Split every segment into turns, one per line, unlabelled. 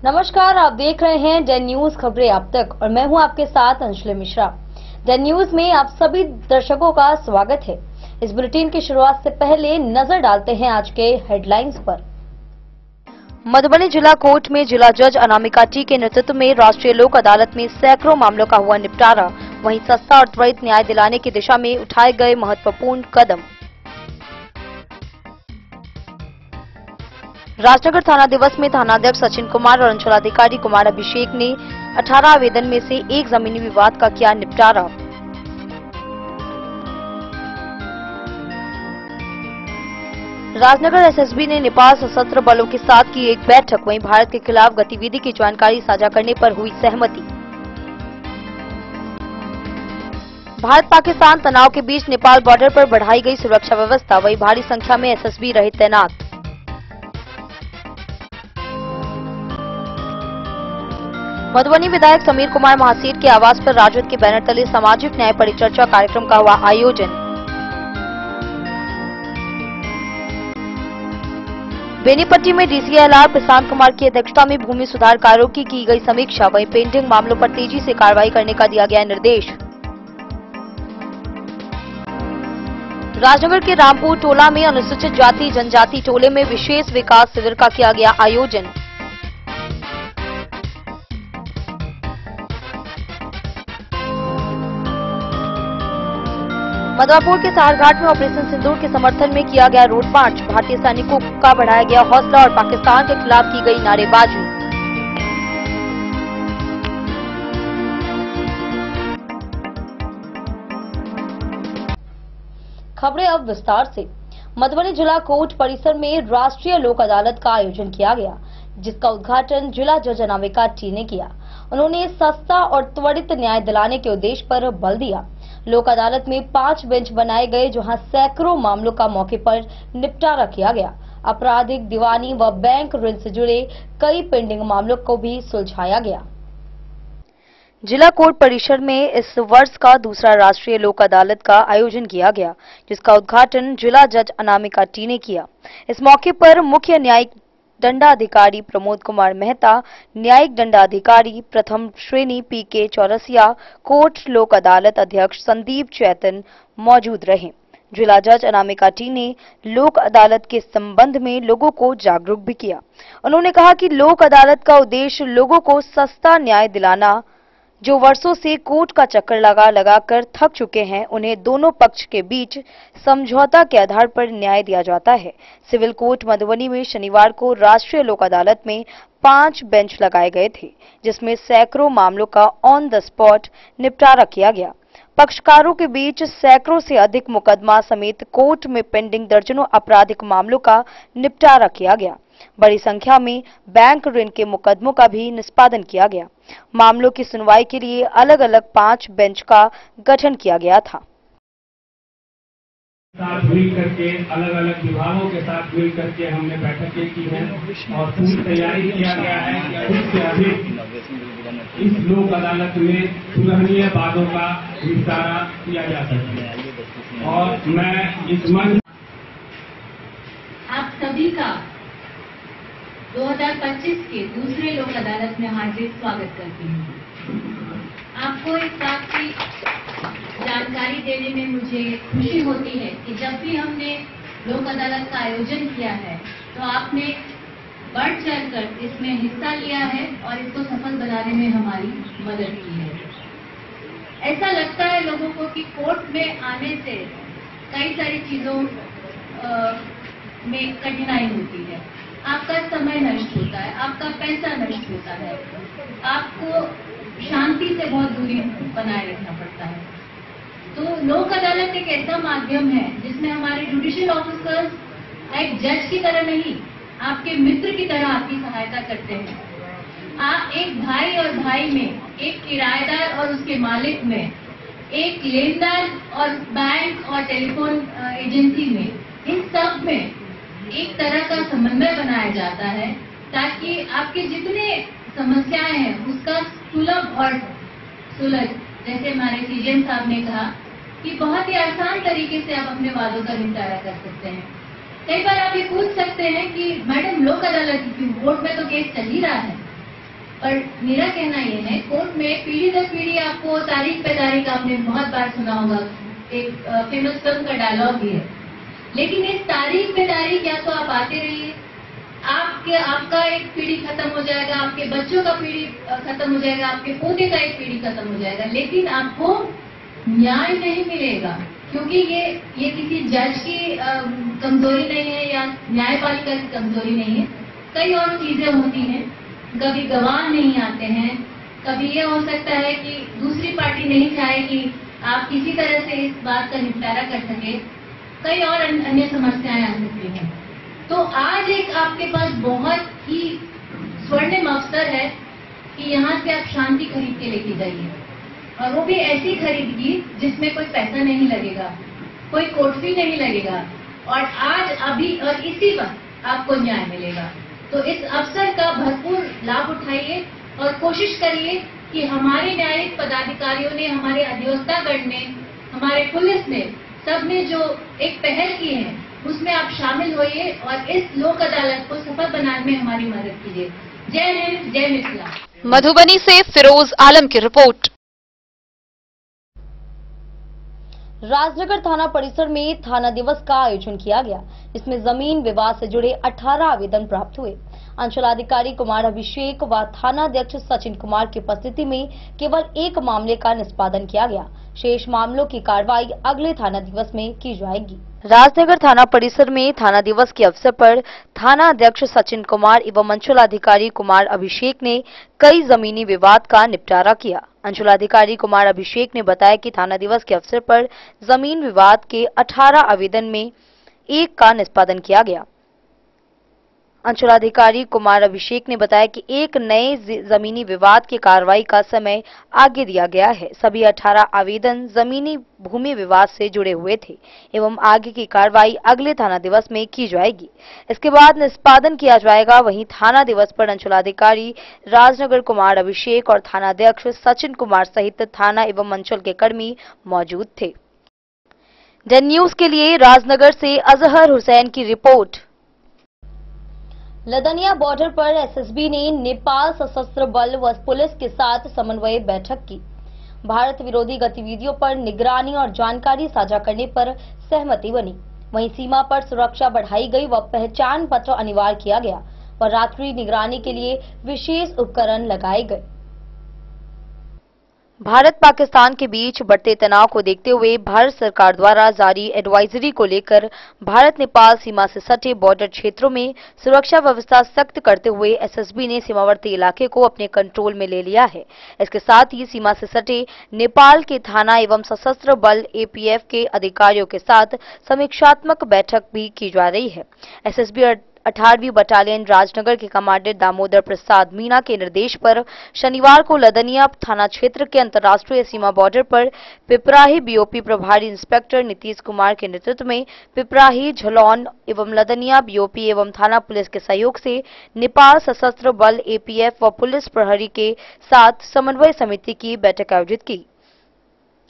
नमस्कार, आप देख रहे हैं डेन न्यूज खबरें अब तक और मैं हूं आपके साथ अंशुल मिश्रा। डेन न्यूज में आप सभी दर्शकों का स्वागत है। इस बुलेटिन की शुरुआत से पहले नजर डालते हैं आज के हेडलाइंस पर। मधुबनी जिला कोर्ट में जिला जज अनामिका टी के नेतृत्व में राष्ट्रीय लोक अदालत में सैकड़ों मामलों का हुआ निपटारा। वहीं सस्ता और त्वरित न्याय दिलाने की दिशा में उठाए गए महत्वपूर्ण कदम। राजनगर थाना दिवस में थानाध्यक्ष सचिन कुमार और अंचलाधिकारी कुमार अभिषेक ने 18 आवेदन में से एक जमीनी विवाद का किया निपटारा। राजनगर एसएसबी ने नेपाल सशस्त्र बलों के साथ की एक बैठक। वहीं भारत के खिलाफ गतिविधि की जानकारी साझा करने पर हुई सहमति। भारत पाकिस्तान तनाव के बीच नेपाल बॉर्डर पर बढ़ाई गई सुरक्षा व्यवस्था। वहीं भारी संख्या में एसएसबी रहे तैनात। मधुबनी विधायक समीर कुमार महासेठ के आवास पर राजद के बैनर तले सामाजिक न्याय परिचर्चा कार्यक्रम का हुआ आयोजन। बेनीपट्टी में डीसीएलआर प्रशांत कुमार की अध्यक्षता में भूमि सुधार कार्यों की गई समीक्षा। वहीं पेंडिंग मामलों पर तेजी से कार्रवाई करने का दिया गया निर्देश। राजनगर के रामपुर टोला में अनुसूचित जाति जनजाति टोले में विशेष विकास शिविर का किया गया आयोजन। मधुपुर के सहारघाट में ऑपरेशन सिंदूर के समर्थन में किया गया रोड मार्च। भारतीय सैनिकों का बढ़ाया गया हौसला और पाकिस्तान के खिलाफ की गई नारेबाजी। खबरें अब विस्तार से। मधुबनी जिला कोर्ट परिसर में राष्ट्रीय लोक अदालत का आयोजन किया गया, जिसका उद्घाटन जिला जज अनामिका टी ने किया। उन्होंने सस्ता और त्वरित न्याय दिलाने के उद्देश्य पर बल दिया। लोक अदालत में 5 बेंच बनाए गए, जहां सैकड़ों मामलों का मौके पर निपटारा किया गया। आपराधिक, दीवानी व बैंक ऋण से जुड़े कई पेंडिंग मामलों को भी सुलझाया गया। जिला कोर्ट परिसर में इस वर्ष का दूसरा राष्ट्रीय लोक अदालत का आयोजन किया गया, जिसका उद्घाटन जिला जज अनामिका टी ने किया। इस मौके पर मुख्य न्यायिक दंडाधिकारी प्रमोद कुमार मेहता, न्यायिक दंडाधिकारी प्रथम श्रेणी पीके चौरसिया, कोर्ट लोक अदालत अध्यक्ष संदीप चैतन मौजूद रहे। जिला जज अनामिका टी ने लोक अदालत के संबंध में लोगों को जागरूक भी किया। उन्होंने कहा कि लोक अदालत का उद्देश्य लोगों को सस्ता न्याय दिलाना, जो वर्षों से कोर्ट का चक्कर लगा कर थक चुके हैं, उन्हें दोनों पक्ष के बीच समझौता के आधार पर न्याय दिया जाता है। सिविल कोर्ट मधुबनी में शनिवार को राष्ट्रीय लोक अदालत में 5 बेंच लगाए गए थे, जिसमें सैकड़ों मामलों का ऑन द स्पॉट निपटारा किया गया। पक्षकारों के बीच सैकड़ों से अधिक मुकदमा समेत कोर्ट में पेंडिंग दर्जनों आपराधिक मामलों का निपटारा किया गया। बड़ी संख्या में बैंक ऋण के मुकदमों का भी निष्पादन किया गया। मामलों की सुनवाई के लिए अलग अलग 5 बेंच का गठन किया गया था।
साथ मिल करके अलग अलग विभागों के साथ मिल करके हमने बैठकें की हैं और पूरी तैयारी किया गया है। उससे अधिक इस लोक अदालत में सुलहनीय वादों का निपटारा किया जा सके। और मैं इस मंच
आप सभी का 2025 के दूसरे लोक अदालत में हार्दिक स्वागत करती हूँ। आपको इस बात की जानकारी देने में मुझे खुशी होती है कि जब भी हमने लोक अदालत का आयोजन किया है तो आपने बढ़ चढ़कर इसमें हिस्सा लिया है और इसको सफल बनाने में हमारी मदद की है। ऐसा लगता है लोगों को कि कोर्ट में आने से कई सारी चीजों में कठिनाई होती है। आपका समय नष्ट होता है, आपका पैसा नष्ट होता है, आपको शांति से बहुत दूरी बनाए रखना पड़ता है। तो लोक अदालत एक ऐसा माध्यम है जिसमें हमारे जुडिशियल ऑफिसर्स एक जज की तरह नहीं, आपके मित्र की तरह आपकी सहायता करते हैं। आप एक भाई और भाई में, एक किराएदार और उसके मालिक में, एक लेनदार और बैंक और टेलीफोन एजेंसी में, इन सब में एक तरह का समन्वय बनाया जाता है ताकि आपके जितने समस्याएं हैं उसका सुलभ और सुलझ, जैसे हमारे सीजीएम साहब ने कहा कि बहुत ही आसान तरीके से आप अपने वादों का निपटारा कर सकते हैं। कई बार आप ये पूछ सकते हैं कि मैडम लोक अदालत की कोर्ट में तो केस चल ही रहा है, पर मेरा कहना ये है, कोर्ट में पीढ़ी दर पीढ़ी आपको तारीख पे तारीख आपने बहुत बार सुना होगा, एक फेमस फिल्म का डायलॉग भी है। लेकिन इस तारीख पे तारीख या तो आप आते रहिए, आपका एक पीढ़ी खत्म हो जाएगा, आपके बच्चों का पीढ़ी खत्म हो जाएगा, आपके पोते का एक पीढ़ी खत्म हो जाएगा, लेकिन आपको न्याय नहीं मिलेगा। क्योंकि ये किसी जज की कमजोरी नहीं है या न्यायपालिका की कमजोरी नहीं है, कई और चीजें होती हैं। कभी गवाह नहीं आते हैं, कभी ये हो सकता है कि दूसरी पार्टी नहीं चाहे कि आप किसी तरह से इस बात का निपटारा कर सके, कई और अन्य समस्याएं आ सकती हैं। तो आज एक आपके पास बहुत ही स्वर्णिम अवसर है कि यहाँ से आप शांति खरीद के लेके जाइए, और वो भी ऐसी खरीदगी जिसमें कोई पैसा नहीं लगेगा, कोई कोर्ट फी नहीं लगेगा, और आज अभी और इसी वक्त आपको न्याय मिलेगा। तो इस अवसर का भरपूर लाभ उठाइए और कोशिश करिए कि हमारे न्यायिक पदाधिकारियों ने, हमारे अधिवक्तागण ने, हमारे पुलिस ने, सबने जो एक पहल की है उसमें आप शामिल होइए और इस लोक अदालत को सफल बनाने में हमारी मदद कीजिए। जय हिंद, जय मिथिला।
मधुबनी से फिरोज आलम की रिपोर्ट।
राजनगर थाना परिसर में थाना दिवस का आयोजन किया गया, जिसमें जमीन विवाद से जुड़े 18 आवेदन प्राप्त हुए। अंचलाधिकारी कुमार अभिषेक व थानाध्यक्ष सचिन कुमार की उपस्थिति में केवल एक मामले का निष्पादन किया गया। शेष मामलों की कार्रवाई अगले थाना दिवस में की जाएगी। राजनगर थाना परिसर में थाना दिवस के अवसर पर थाना अध्यक्ष सचिन कुमार एवं अंचलाधिकारी कुमार अभिषेक ने कई जमीनी विवाद का निपटारा किया। अंचलाधिकारी कुमार अभिषेक ने बताया कि थाना दिवस के अवसर पर जमीन विवाद के 18 आवेदन में एक का निष्पादन किया गया। अंचलाधिकारी कुमार अभिषेक ने बताया कि एक नए जमीनी विवाद की कार्रवाई का समय आगे दिया गया है। सभी 18 आवेदन जमीनी भूमि विवाद से जुड़े हुए थे एवं आगे की कार्रवाई अगले थाना दिवस में की जाएगी। इसके बाद निष्पादन किया जाएगा। वहीं थाना दिवस पर अंचलाधिकारी राजनगर कुमार अभिषेक और थानाध्यक्ष सचिन कुमार सहित थाना एवं अंचल के कर्मी मौजूद थे। डन न्यूज के लिए राजनगर से अजहर हुसैन की रिपोर्ट। लदनिया बॉर्डर पर एसएसबी ने नेपाल सशस्त्र बल व पुलिस के साथ समन्वय बैठक की। भारत विरोधी गतिविधियों पर निगरानी और जानकारी साझा करने पर सहमति बनी। वहीं सीमा पर सुरक्षा बढ़ाई गई व पहचान पत्र अनिवार्य किया गया और रात्रि निगरानी के लिए विशेष उपकरण लगाए गए। भारत पाकिस्तान के बीच बढ़ते तनाव को देखते हुए भारत सरकार द्वारा जारी एडवाइजरी को लेकर भारत नेपाल सीमा से सटे बॉर्डर क्षेत्रों में सुरक्षा व्यवस्था सख्त करते हुए एसएसबी ने सीमावर्ती इलाके को अपने कंट्रोल में ले लिया है। इसके साथ ही सीमा से सटे नेपाल के थाना एवं सशस्त्र बल एपीएफ के अधिकारियों के साथ समीक्षात्मक बैठक भी की जा रही है। एसएसबी 18वीं बटालियन राजनगर के कमांडर दामोदर प्रसाद मीना के निर्देश पर शनिवार को लदनिया थाना क्षेत्र के अंतर्राष्ट्रीय सीमा बॉर्डर पर पिपराही बीओपी प्रभारी इंस्पेक्टर नीतीश कुमार के नेतृत्व में पिपराही, झलौन एवं लदनिया बीओपी एवं थाना पुलिस के सहयोग से नेपाल सशस्त्र बल एपीएफ व पुलिस प्रहरी के साथ समन्वय समिति की बैठक आयोजित की।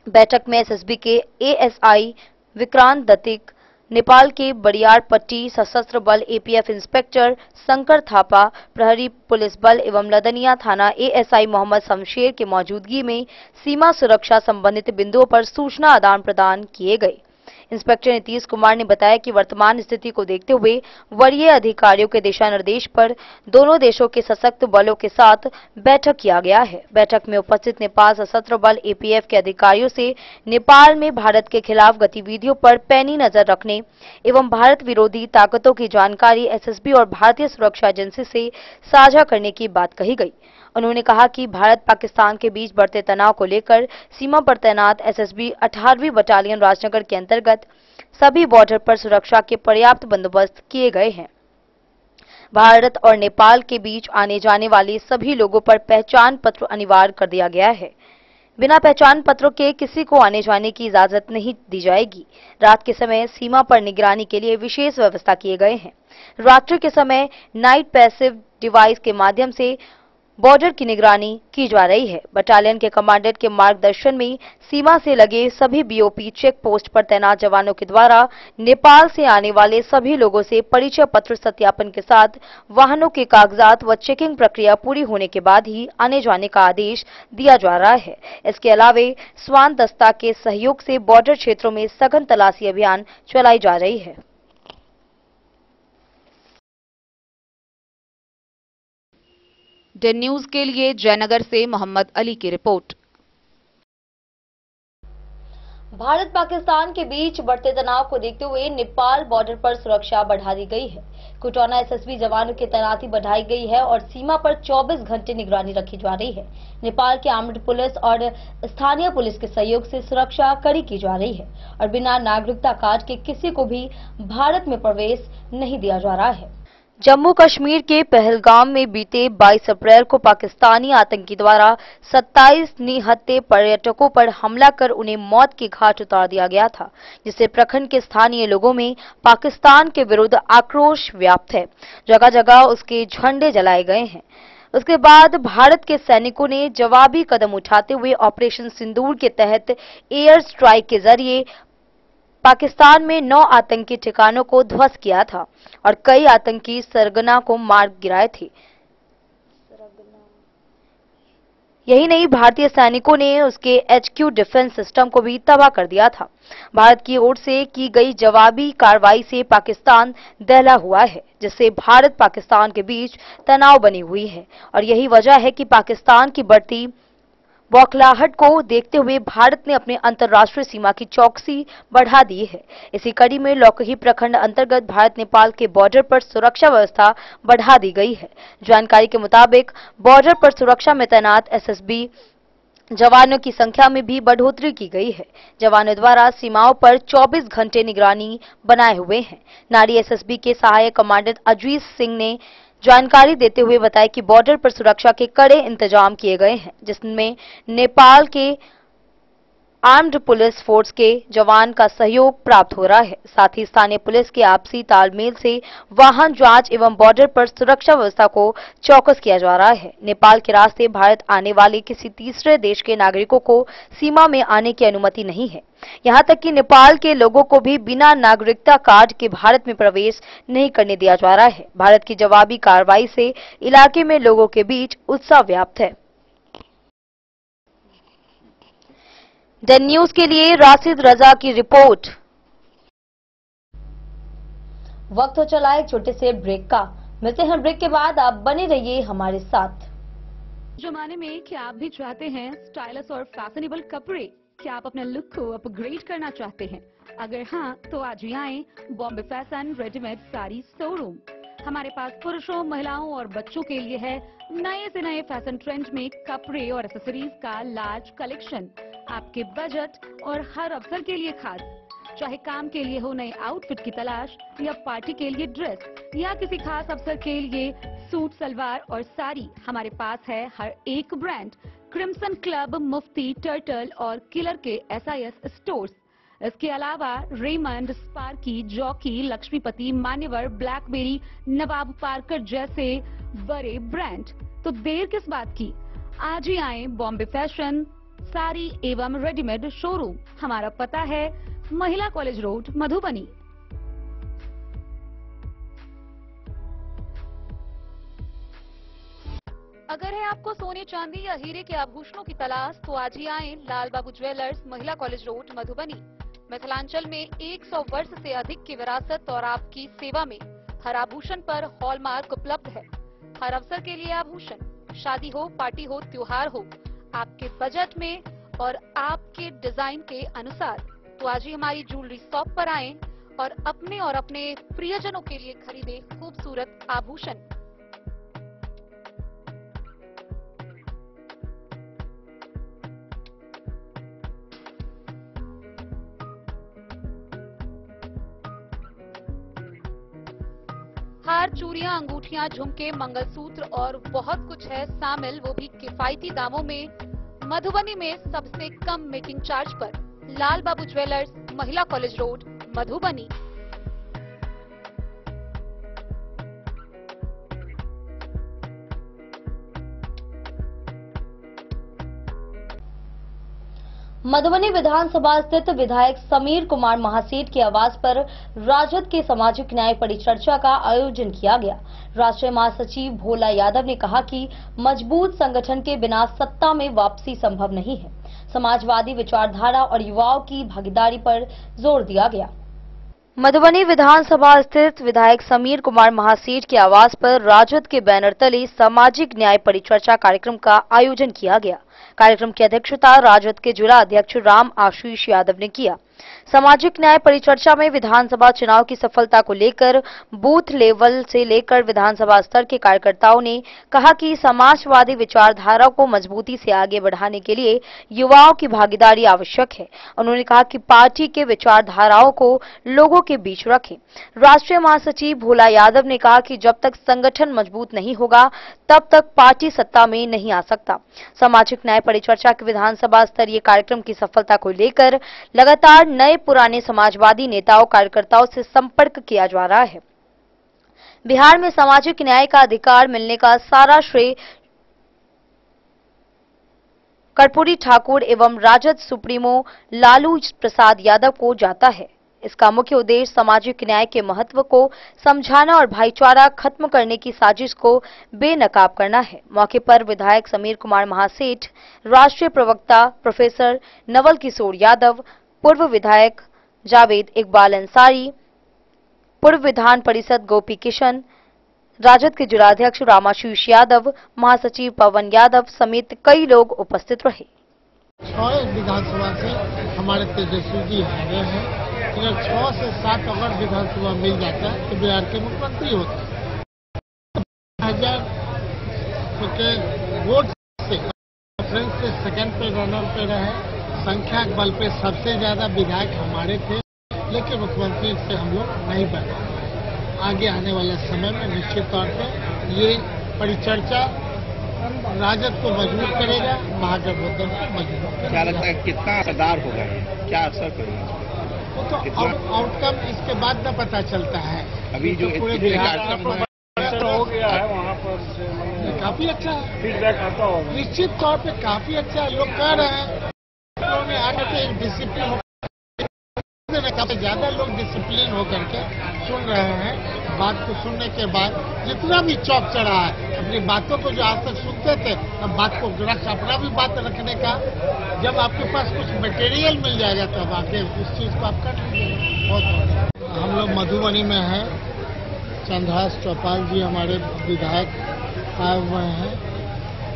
बैठक में एसएसबी के एएसआई विक्रांत दत्तिक, नेपाल के बड़ियार पट्टी सशस्त्र बल एपीएफ इंस्पेक्टर शंकर थापा, प्रहरी पुलिस बल एवं लदनिया थाना एएसआई मोहम्मद शमशेर की मौजूदगी में सीमा सुरक्षा संबंधित बिंदुओं पर सूचना आदान प्रदान किए गए। इंस्पेक्टर नीतीश कुमार ने बताया कि वर्तमान स्थिति को देखते हुए वरीय अधिकारियों के दिशा निर्देश पर दोनों देशों के सशक्त बलों के साथ बैठक किया गया है। बैठक में उपस्थित नेपाल सशस्त्र बल एपीएफ के अधिकारियों से नेपाल में भारत के खिलाफ गतिविधियों पर पैनी नजर रखने एवं भारत विरोधी ताकतों की जानकारी एसएसबी और भारतीय सुरक्षा एजेंसी से साझा करने की बात कही गई। उन्होंने कहा कि भारत पाकिस्तान के बीच बढ़ते तनाव को लेकर सीमा पर तैनात एसएसबी 18वीं बटालियन राजनगर के अंतर्गत सभी बॉर्डर पर सुरक्षा के पर्याप्त बंदोबस्त किए गए हैं। भारत और नेपाल के बीच आने जाने वाले सभी लोगों पर पहचान पत्र अनिवार्य कर दिया गया है। बिना पहचान पत्रों के किसी को आने जाने की इजाजत नहीं दी जाएगी। रात के समय सीमा पर निगरानी के लिए विशेष व्यवस्था किए गए हैं। रात्रि के समय नाइट पैसिव डिवाइस के माध्यम से बॉर्डर की निगरानी की जा रही है। बटालियन के कमांडेंट के मार्गदर्शन में सीमा से लगे सभी बीओपी चेक पोस्ट पर तैनात जवानों के द्वारा नेपाल से आने वाले सभी लोगों से परिचय पत्र सत्यापन के साथ वाहनों के कागजात व चेकिंग प्रक्रिया पूरी होने के बाद ही आने जाने का आदेश दिया जा रहा है। इसके अलावे स्वान दस्ता के सहयोग से बॉर्डर क्षेत्रों में सघन तलाशी अभियान चलाई जा रही है।
डे न्यूज के लिए जयनगर से मोहम्मद अली की रिपोर्ट।
भारत पाकिस्तान के बीच बढ़ते तनाव को देखते हुए नेपाल बॉर्डर पर सुरक्षा बढ़ा दी गई है। कुटौना एसएसबी जवानों की तैनाती बढ़ाई गई है और सीमा पर 24 घंटे निगरानी रखी जा रही है। नेपाल की आर्म्ड पुलिस और स्थानीय पुलिस के सहयोग से सुरक्षा कड़ी की जा रही है और बिना नागरिकता कार्ड के किसी को भी भारत में प्रवेश नहीं दिया जा रहा है। जम्मू कश्मीर के पहलगाम में बीते 22 अप्रैल को पाकिस्तानी आतंकी द्वारा 27 निहत्थे पर्यटकों पर हमला कर उन्हें मौत के घाट उतार दिया गया था, जिससे प्रखंड के स्थानीय लोगों में पाकिस्तान के विरुद्ध आक्रोश व्याप्त है। जगह जगह उसके झंडे जलाए गए हैं। उसके बाद भारत के सैनिकों ने जवाबी कदम उठाते हुए ऑपरेशन सिंदूर के तहत एयर स्ट्राइक के जरिए पाकिस्तान में 9 आतंकी ठिकानों को ध्वस्त किया था और कई आतंकी सरगना को मार गिराए थे। यही नहीं, भारतीय सैनिकों ने उसके एचक्यू डिफेंस सिस्टम को भी तबाह कर दिया था। भारत की ओर से की गई जवाबी कार्रवाई से पाकिस्तान दहला हुआ है, जिससे भारत पाकिस्तान के बीच तनाव बनी हुई है और यही वजह है कि पाकिस्तान की बढ़ती बौखलाहट को देखते हुए भारत ने अपने अंतर्राष्ट्रीय सीमा की चौकसी बढ़ा दी है। इसी कड़ी में लौकही प्रखंड अंतर्गत भारत नेपाल के बॉर्डर पर सुरक्षा व्यवस्था बढ़ा दी गई है। जानकारी के मुताबिक बॉर्डर पर सुरक्षा में तैनात एसएसबी जवानों की संख्या में भी बढ़ोतरी की गई है। जवानों द्वारा सीमाओं पर 24 घंटे निगरानी बनाए हुए हैं। नारी एसएसबी के सहायक कमांडेंट अजीत सिंह ने जानकारी देते हुए बताया कि बॉर्डर पर सुरक्षा के कड़े इंतजाम किए गए हैं, जिसमें नेपाल के आर्म्ड पुलिस फोर्स के जवान का सहयोग प्राप्त हो रहा है। साथ ही स्थानीय पुलिस के आपसी तालमेल से वाहन जांच एवं बॉर्डर पर सुरक्षा व्यवस्था को चौकस किया जा रहा है। नेपाल के रास्ते भारत आने वाले किसी तीसरे देश के नागरिकों को सीमा में आने की अनुमति नहीं है। यहां तक कि नेपाल के लोगों को भी बिना नागरिकता कार्ड के भारत में प्रवेश नहीं करने दिया जा रहा है। भारत की जवाबी कार्रवाई से इलाके में लोगों के बीच उत्साह व्याप्त है। द न्यूज के लिए राशिद रजा की रिपोर्ट। वक्त हो चला एक छोटे से ब्रेक का। मिलते हैं ब्रेक के बाद, आप बने रहिए हमारे साथ।
जमाने में क्या आप भी चाहते हैं स्टाइलिश और फैशनेबल कपड़े? क्या आप अपने लुक को अपग्रेड करना चाहते हैं? अगर हाँ, तो आज ही आए Bombay fashion readymade sari showroom. हमारे पास पुरुषों, महिलाओं और बच्चों के लिए है नए से नए फैशन ट्रेंड में कपड़े और एक्सेसरीज का लार्ज कलेक्शन, आपके बजट और हर अवसर के लिए खास। चाहे काम के लिए हो नए आउटफिट की तलाश या पार्टी के लिए ड्रेस या किसी खास अवसर के लिए सूट, सलवार और साड़ी, हमारे पास है हर एक ब्रांड। क्रिम्सन क्लब, मुफ्ती, टर्टल और किलर के SIS स्टोर्स। इसके अलावा रेमंड, स्पार्की, जॉकी, लक्ष्मीपति, मान्यवर, ब्लैकबेरी, नवाब पार्कर जैसे बड़े ब्रांड। तो देर किस बात की, आज ही आए बॉम्बे फैशन साड़ी एवं रेडीमेड शोरूम। हमारा पता है महिला कॉलेज रोड, मधुबनी।
अगर है आपको सोने, चांदी या हीरे के आभूषणों की तलाश, तो आज ही आए लाल बाबू ज्वेलर्स, महिला कॉलेज रोड, मधुबनी। मिथिलांचल में 100 वर्ष से अधिक की विरासत और आपकी सेवा में हर आभूषण पर हॉलमार्क उपलब्ध है। हर अवसर के लिए आभूषण, शादी हो, पार्टी हो, त्योहार हो, आपके बजट में और आपके डिजाइन के अनुसार। तो आज ही हमारी ज्वेलरी शॉप पर आएं और अपने प्रियजनों के लिए खरीदे खूबसूरत आभूषण। हार, चूड़ियां, अंगूठियां, झुमके, मंगलसूत्र और बहुत कुछ है शामिल, वो भी किफायती दामों में। मधुबनी में सबसे कम मेकिंग चार्ज पर लाल बाबू ज्वेलर्स, महिला कॉलेज रोड, मधुबनी।
मधुबनी विधानसभा स्थित विधायक समीर कुमार महासेठ के आवास पर राजद के सामाजिक न्याय परिचर्चा का आयोजन किया गया। राष्ट्रीय महासचिव भोला यादव ने कहा कि मजबूत संगठन के बिना सत्ता में वापसी संभव नहीं है। समाजवादी विचारधारा और युवाओं की भागीदारी पर जोर दिया गया। मधुबनी विधानसभा स्थित विधायक समीर कुमार महासेठ के आवास पर राजद के बैनर तले सामाजिक न्याय परिचर्चा कार्यक्रम का आयोजन किया गया। कार्यक्रम की अध्यक्षता राजद के जिला अध्यक्ष राम आशीष यादव ने किया। सामाजिक न्याय परिचर्चा में विधानसभा चुनाव की सफलता को लेकर बूथ लेवल से लेकर विधानसभा स्तर के कार्यकर्ताओं ने कहा कि समाजवादी विचारधारा को मजबूती से आगे बढ़ाने के लिए युवाओं की भागीदारी आवश्यक है। उन्होंने कहा कि पार्टी के विचारधाराओं को लोगों के बीच रखें। राष्ट्रीय महासचिव भोला यादव ने कहा कि जब तक संगठन मजबूत नहीं होगा तब तक पार्टी सत्ता में नहीं आ सकता। सामाजिक न्याय परिचर्चा के विधानसभा स्तरीय कार्यक्रम की सफलता को लेकर लगातार नए पुराने समाजवादी नेताओं कार्यकर्ताओं से संपर्क किया जा रहा है। बिहार में सामाजिक न्याय का अधिकार मिलने का सारा श्रेय कर्पूरी ठाकुर एवं राजद सुप्रीमो लालू प्रसाद यादव को जाता है। इसका मुख्य उद्देश्य सामाजिक न्याय के महत्व को समझाना और भाईचारा खत्म करने की साजिश को बेनकाब करना है। मौके पर विधायक समीर कुमार महासेठ, राष्ट्रीय प्रवक्ता प्रोफेसर नवल किशोर यादव, पूर्व विधायक जावेद इकबाल अंसारी, पूर्व विधान परिषद गोपी किशन, राजद के जिलाध्यक्ष रामाशीष यादव, महासचिव पवन यादव समेत कई लोग उपस्थित रहे।
6 विधानसभा से हमारे तेजस्वी जी हारे हैं। अगर 6 से 7 अगर विधानसभा मिल जाता है तो बिहार के मुख्यमंत्री होते हैं। 1000 के वोट से प्रेफरेंस से सेकंड पे रनर पे रहे। संख्या बल पे सबसे ज्यादा विधायक हमारे थे, लेकिन मुख्यमंत्री से हम लोग नहीं बन पाए। आगे आने वाले समय में निश्चित तौर पर ये परिचर्चा राजद को मजबूत करेगा, महागठबंधन को मजबूत करेगा।
क्या लगता है कितना असरदार होगा, क्या असर करेगा?
तो आउटकम इसके बाद न पता चलता है।
अभी जो
पूरे बिहार
हो गया है वहाँ पर
काफी अच्छा है,
फीडबैक आता होगा।
निश्चित तौर पे काफी अच्छा है। लोग कह रहे हैं लोगों ने आगे एक डिसिप्लिन काफी ज्यादा लोग डिसिप्लिन होकर के सुन रहे हैं। बात को सुनने के बाद जितना भी चौक चढ़ा है, अपनी बातों को जो आज तक सुनते थे, अब बात को अपना भी बात रखने का, जब आपके पास कुछ मटेरियल मिल जाएगा तब आके उस चीज को आप कर लीजिएगा। बहुत हम लोग मधुबनी में हैं। चंद्रहास चौपाल जी हमारे विधायक आए हुए हैं।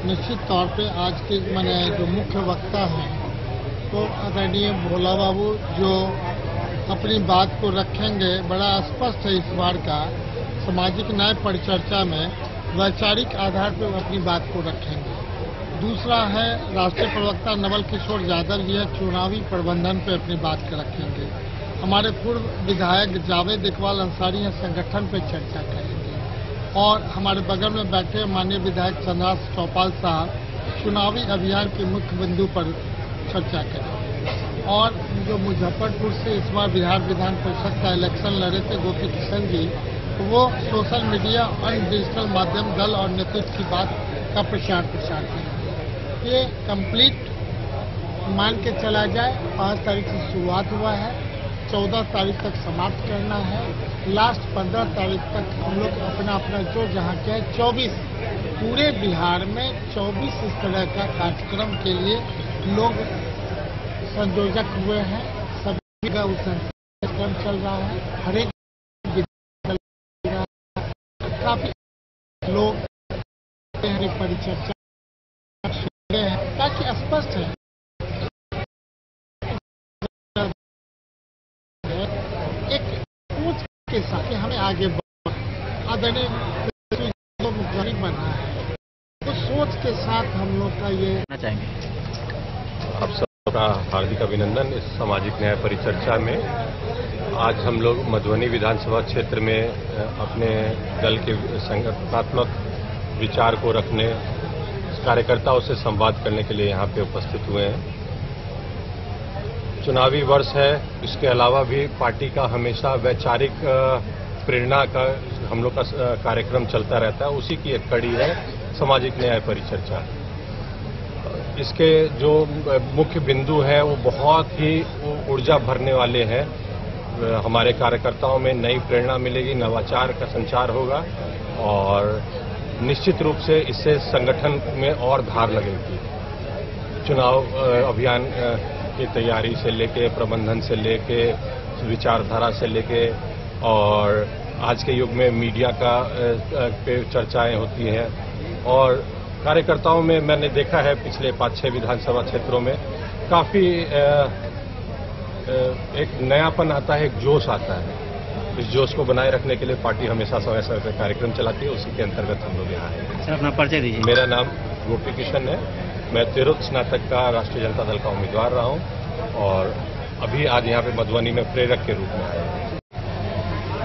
निश्चित तौर पे आज के मैंने जो मुख्य वक्ता हैं तो आदरणीय भोला बाबू जो अपनी बात को रखेंगे, बड़ा स्पष्ट है इस बार का सामाजिक न्याय परिचर्चा में वैचारिक आधार पर अपनी बात को रखेंगे। दूसरा है राष्ट्रीय प्रवक्ता नवल किशोर यादव जी है, चुनावी प्रबंधन पे अपनी बात को रखेंगे। हमारे पूर्व विधायक जावेद इकबाल अंसारी हैं, संगठन पे चर्चा करेंगे। और हमारे बगल में बैठे माननीय विधायक चंद्रहास चौपाल साहब चुनावी अभियान के मुख्य बिंदु पर चर्चा करेंगे। और जो मुजफ्फरपुर से इस बार बिहार विधान परिषद का इलेक्शन लड़े थे गोपी किशन जी, वो सोशल मीडिया और डिजिटल माध्यम दल और नेतृत्व की बात का प्रचार करेंगे। ये कंप्लीट मान के चला जाए 5 तारीख से शुरुआत हुआ है, 14 तारीख तक समाप्त करना है। लास्ट 15 तारीख तक हम लोग अपना अपना जो जहाँ के 24 पूरे बिहार में 24 इस तरह का कार्यक्रम के लिए लोग संयोजक हुए हैं। सभी का उस कार्यक्रम चल रहा है। हर एक काफी लोग परिचर्चा हैं ताकि स्पष्ट है एक सोच के साथ कि हमें आगे आदरणीय मुख्यमंत्री बना है, तो सोच के साथ हम लोग का ये
चाहेंगे।
आप सबका हार्दिक अभिनंदन। इस सामाजिक न्याय परिचर्चा में आज हम लोग मधुबनी विधानसभा क्षेत्र में अपने दल के संगठनात्मक विचार को रखने, कार्यकर्ताओं से संवाद करने के लिए यहाँ पे उपस्थित हुए हैं। चुनावी वर्ष है, इसके अलावा भी पार्टी का हमेशा वैचारिक प्रेरणा का हम लोग का कार्यक्रम चलता रहता है। उसी की एक कड़ी है सामाजिक न्याय परिचर्चा। इसके जो मुख्य बिंदु हैं वो बहुत ही ऊर्जा भरने वाले हैं। हमारे कार्यकर्ताओं में नई प्रेरणा मिलेगी, नवाचार का संचार होगा और निश्चित रूप से इससे संगठन में और धार लगेगी। चुनाव अभियान की तैयारी से लेके, प्रबंधन से लेके, विचारधारा से लेके और आज के युग में मीडिया का पे चर्चाएं होती हैं और कार्यकर्ताओं में मैंने देखा है पिछले 5-6 विधानसभा क्षेत्रों में काफी एक नयापन आता है, एक जोश आता है। इस जोश को बनाए रखने के लिए पार्टी हमेशा समय समय पर कार्यक्रम चलाती है, उसी के अंतर्गत हम लोग यहाँ हैं।
सर, अपना परिचय दीजिए।
मेरा नाम गोपी किशन है। मैं तिरहुत स्नातक का राष्ट्रीय जनता दल का उम्मीदवार रहा हूँ और अभी आज यहाँ पे मधुबनी में प्रेरक के रूप में आया हूँ।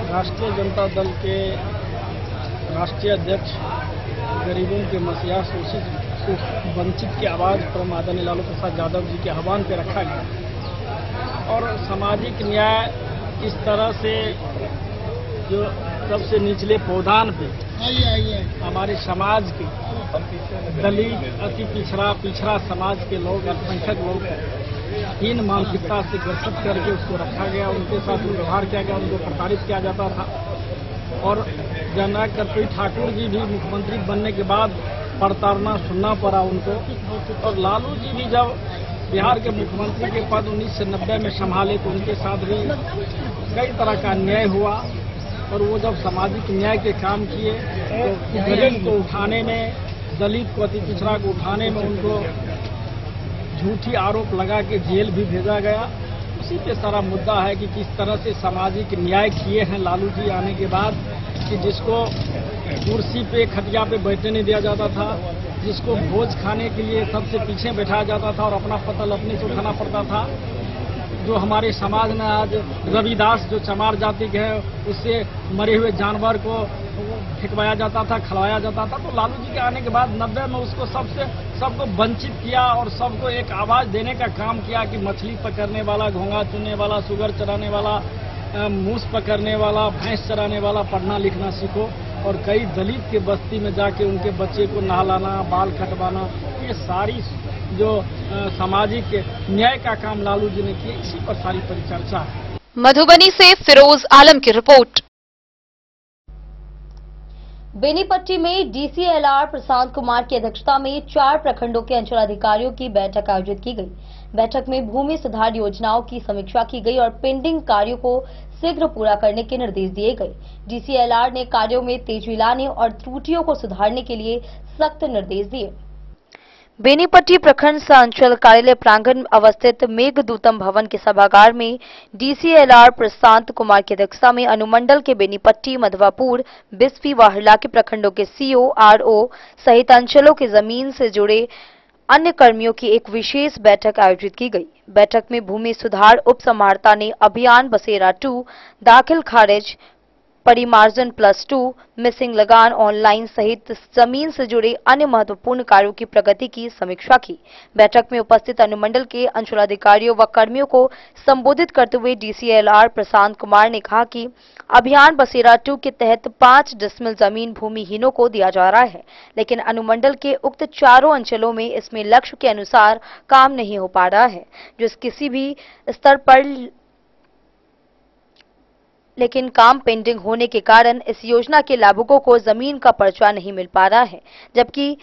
राष्ट्रीय जनता दल के राष्ट्रीय अध्यक्ष, गरीबों के मसीहा शोषित वंचित की आवाज पर आदरणीय लालू प्रसाद यादव जी के आह्वान पर रखा गया और सामाजिक न्याय इस तरह से जो सबसे निचले पौधान पे हमारे समाज के दलित, अति पिछड़ा समाज के लोग, अल्पसंख्यक लोग हीन मानसिकता से ग्रसित करके उसको रखा गया, उनके साथ व्यवहार किया गया, उनको प्रताड़ित किया जाता था। और जननायक कर्पूरी ठाकुर जी भी मुख्यमंत्री बनने के बाद प्रताड़ना सुनना पड़ा उनको। और लालू जी भी जब बिहार के मुख्यमंत्री के पद 1990 में संभाले तो उनके साथ भी कई तरह का अन्याय हुआ और वो जब सामाजिक न्याय के काम किए तो गरीब को उठाने में, दलित को, अति पिछड़ा को उठाने में उनको झूठी आरोप लगा के जेल भी भेजा गया। उसी पे सारा मुद्दा है कि किस तरह से सामाजिक न्याय किए हैं लालू जी आने के बाद, कि जिसको कुर्सी पे, खटिया पे बैठने नहीं दिया जाता था, जिसको भोज खाने के लिए सबसे पीछे बैठाया जाता था और अपना पतल अपने से उठाना पड़ता था। जो हमारे समाज में आज रविदास जो चमार जाति के हैं उससे मरे हुए जानवर को फेंकवाया जाता था, खिलाया जाता था। तो लालू जी के आने के बाद 90 में उसको सबको वंचित किया और सबको एक आवाज देने का काम किया कि मछली पकड़ने वाला, घोंगा चुनने वाला, सुगर चराने वाला, मूस पकड़ने वाला, भैंस चराने वाला पढ़ना लिखना सीखो। और कई दलित के बस्ती में जाके उनके बच्चे को नहलाना, बाल कटवाना, ये सारी जो सामाजिक न्याय का काम लालू जी ने किया, इसी पर सारी परिचर्चा है।
मधुबनी से फिरोज आलम की रिपोर्ट।
बेनीपट्टी में डीसीएलआर प्रशांत कुमार की अध्यक्षता में 4 प्रखंडों के अंचलाधिकारियों की बैठक आयोजित की गई। बैठक में भूमि सुधार योजनाओं की समीक्षा की गई और पेंडिंग कार्यों को शीघ्र पूरा करने के निर्देश दिए गए। डीसीएलआर ने कार्यों में तेजी लाने और त्रुटियों को सुधारने के लिए सख्त निर्देश दिए। बेनीपट्टी प्रखंड सह अंचल कार्यालय प्रांगण अवस्थित मेघदूतम भवन के सभागार में डीसीएलआर प्रशांत कुमार की अध्यक्षता में अनुमंडल के बेनीपट्टी, मधवापुर, बिस्फी व हरलाखी प्रखंडों के सीओ, आरओ सहित अंचलों की जमीन से जुड़े अन्य कर्मियों की एक विशेष बैठक आयोजित की गई। बैठक में भूमि सुधार उप समाहर्ता ने अभियान बसेरा 2, दाखिल खारिज, परिमार्जन +2, मिसिंग लगान ऑनलाइन सहित जमीन से जुड़े अन्य महत्वपूर्ण कार्यों की प्रगति की समीक्षा की। बैठक में उपस्थित अनुमंडल के अंचलाधिकारियों व कर्मियों को संबोधित करते हुए डीसीएलआर प्रशांत कुमार ने कहा कि अभियान बसेरा 2 के तहत 5 डिसमिल जमीन भूमिहीनों को दिया जा रहा है, लेकिन अनुमंडल के उक्त चारों अंचलों में इसमें लक्ष्य के अनुसार काम नहीं हो पा रहा है, जो किसी भी स्तर पर लेकिन काम पेंडिंग होने के कारण इस योजना के लाभुकों को जमीन का पर्चा नहीं मिल पा रहा है, जबकि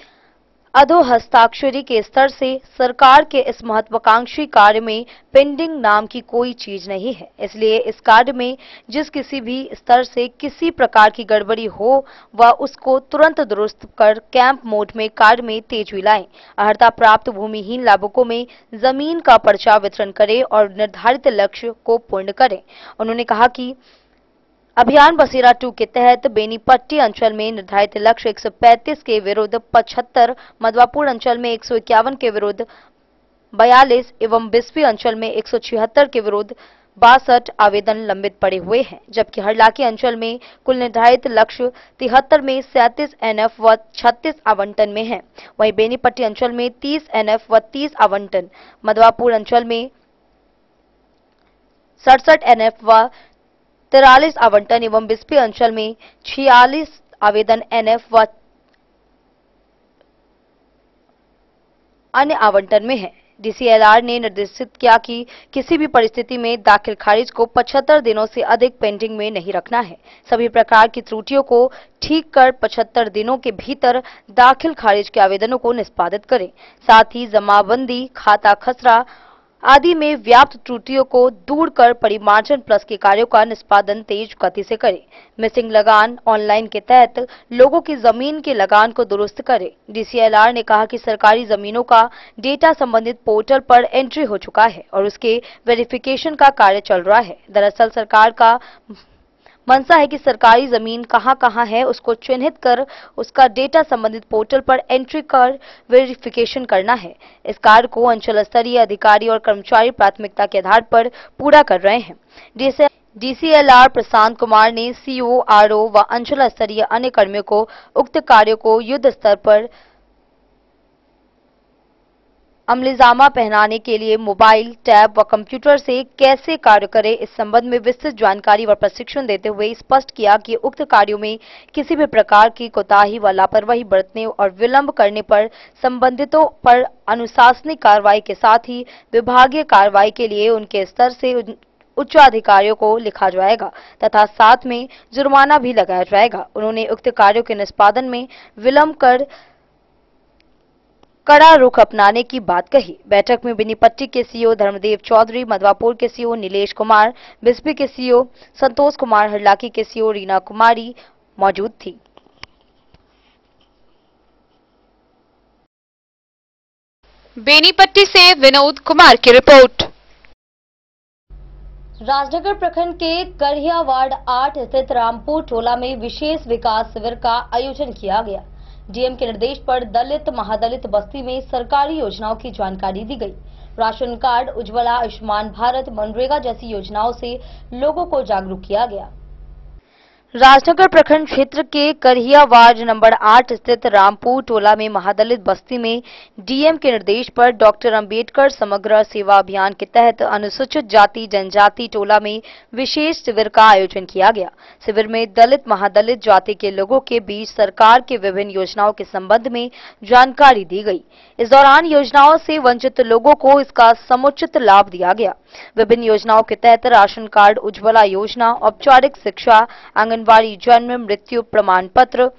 अधो हस्ताक्षरी के स्तर से सरकार के इस महत्वाकांक्षी कार्य में पेंडिंग नाम की कोई चीज नहीं है। इसलिए इस कार्य में जिस किसी भी स्तर से किसी प्रकार की गड़बड़ी हो वह उसको तुरंत दुरुस्त कर कैंप मोड में कार्य में तेजी लाएं। अर्हता प्राप्त भूमिहीन लाभुकों में जमीन का पर्चा वितरण करें और निर्धारित लक्ष्य को पूर्ण करें। उन्होंने कहा कि अभियान बसेरा 2 के तहत बेनीपट्टी अंचल में निर्धारित लक्ष्य 135 के विरुद्ध 75, मधवापुर अंचल में 151 के विरुद्ध 42 एवं बिस्फी अंचल में 176 के विरुद्ध 62 आवेदन लंबित पड़े हुए हैं, जबकि हरलाखी अंचल में कुल निर्धारित लक्ष्य 73 में 37 एनएफ व 36 आवंटन में है। वहीं बेनीपट्टी अंचल में 30 एनएफ व 30 आवंटन, मधवापुर अंचल में 67 एनएफ व 43 आवंटन एवं बिस्फी अंचल में 46 आवेदन एनएफ व अन्य आवंटन में है। DCLR ने निर्देशित किया कि किसी भी परिस्थिति में दाखिल खारिज को 75 दिनों से अधिक पेंडिंग में नहीं रखना है। सभी प्रकार की त्रुटियों को ठीक कर 75 दिनों के भीतर दाखिल खारिज के आवेदनों को निष्पादित करें। साथ ही जमाबंदी, खाता खसरा आदि में व्याप्त त्रुटियों को दूर कर परिमार्जन प्लस के कार्यों का निष्पादन तेज गति से करें। मिसिंग लगान ऑनलाइन के तहत लोगों की जमीन के लगान को दुरुस्त करें। DCLR ने कहा कि सरकारी जमीनों का डेटा संबंधित पोर्टल पर एंट्री हो चुका है और उसके वेरिफिकेशन का कार्य चल रहा है। दरअसल सरकार का मंशा है कि सरकारी जमीन कहां है उसको चिन्हित कर उसका डेटा संबंधित पोर्टल पर एंट्री कर वेरिफिकेशन करना है। इस कार्य को अंचल स्तरीय अधिकारी और कर्मचारी प्राथमिकता के आधार पर पूरा कर रहे हैं। DCLR प्रशांत कुमार ने CO, RO व अंचल स्तरीय अन्य कर्मियों को उक्त कार्यों को युद्ध स्तर पर अमलीजामा पहनाने के लिए मोबाइल, टैब व कंप्यूटर से कैसे कार्य करें इस संबंध में विस्तृत जानकारी व प्रशिक्षण देते हुए स्पष्ट किया कि उक्त कार्यों में किसी भी प्रकार की कोताही व लापरवाही बरतने और विलंब करने पर संबंधितों पर अनुशासनिक कार्रवाई के साथ ही विभागीय कार्रवाई के लिए उनके स्तर से उच्च अधिकारियों को लिखा जाएगा तथा साथ में जुर्माना भी लगाया जाएगा। उन्होंने उक्त कार्यों के निष्पादन में विलंब कर कड़ा रुख अपनाने की बात कही। बैठक में बेनीपट्टी के CO धर्मदेव चौधरी, मधवापुर के CO नीलेश कुमार, बिस्बी के CO संतोष कुमार, हरलाकी के CO रीना कुमारी मौजूद थी।
बेनीपट्टी से विनोद कुमार की रिपोर्ट।
राजनगर प्रखंड के करहिया वार्ड 8 स्थित रामपुर टोला में विशेष विकास शिविर का आयोजन किया गया। DM के निर्देश पर दलित महादलित बस्ती में सरकारी योजनाओं की जानकारी दी गई। राशन कार्ड, उज्ज्वला, आयुष्मान भारत, मनरेगा जैसी योजनाओं से लोगों को जागरूक किया गया। राजनगर प्रखंड क्षेत्र के करहिया वार्ड नंबर 8 स्थित रामपुर टोला में महादलित बस्ती में DM के निर्देश पर डॉक्टर अंबेडकर समग्र सेवा अभियान के तहत अनुसूचित जाति जनजाति टोला में विशेष शिविर का आयोजन किया गया। शिविर में दलित महादलित जाति के लोगों के बीच सरकार के विभिन्न योजनाओं के संबंध में जानकारी दी गई। इस दौरान योजनाओं से वंचित लोगों को इसका समुचित लाभ दिया गया। विभिन्न योजनाओं के तहत राशन कार्ड, उज्ज्वला योजना, औपचारिक शिक्षा, आंगनबाड़ी जन्म मृत्यु प्रमाण पत्र,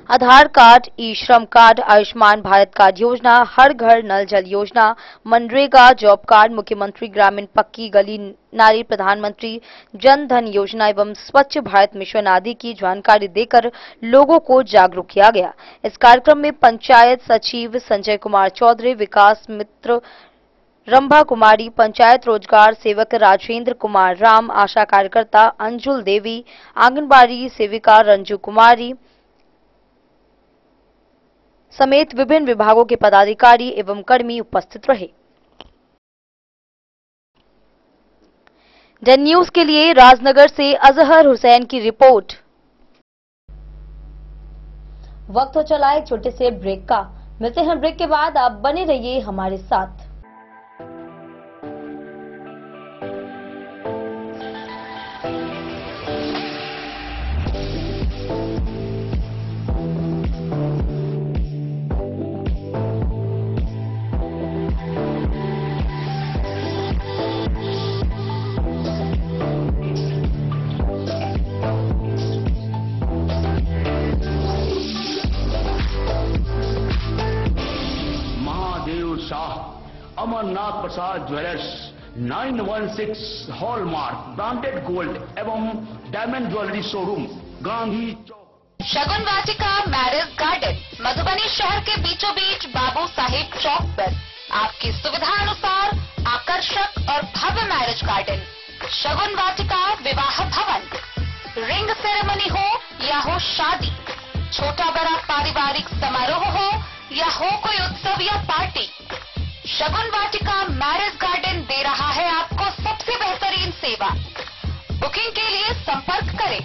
Aadhaar card, e-Shram card, Ayushman Bharat card योजना, हर घर नल जल योजना, मनरेगा जॉब कार्ड, मुख्यमंत्री ग्रामीण पक्की गली नाली, प्रधानमंत्री जन धन योजना एवं स्वच्छ भारत मिशन आदि की जानकारी देकर लोगों को जागरूक किया गया। इस कार्यक्रम में पंचायत सचिव संजय कुमार चौधरी, विकास मित्र रंभा कुमारी, पंचायत रोजगार सेवक राजेंद्र कुमार राम, आशा कार्यकर्ता अंजुल देवी, आंगनबाड़ी सेविका रंजू कुमारी समेत विभिन्न विभागों के पदाधिकारी एवं कर्मी उपस्थित रहे। डन न्यूज के लिए राजनगर से अजहर हुसैन की रिपोर्ट। वक्त हो चला एक छोटे से ब्रेक का। मिलते हैं ब्रेक के बाद, आप बने रहिए हमारे साथ।
अमरनाथ प्रसाद ज्वेलर्स 916 हॉलमार्क ब्रांडेड गोल्ड एवं डायमंड ज्वेलरी शोरूम, गांधी चौक।
शगुन वाटिका मैरिज गार्डन मधुबनी शहर के बीचों बीच बाबू साहिब चौक पर आपकी सुविधा अनुसार आकर्षक और भव्य मैरिज गार्डन। शगुन वाटिका विवाह भवन, रिंग सेरेमनी हो या हो शादी, छोटा बड़ा पारिवारिक समारोह हो या हो कोई उत्सव या पार्टी, शगुन वाटिका मैरिज गार्डन दे रहा है आपको सबसे बेहतरीन सेवा। बुकिंग के लिए संपर्क करें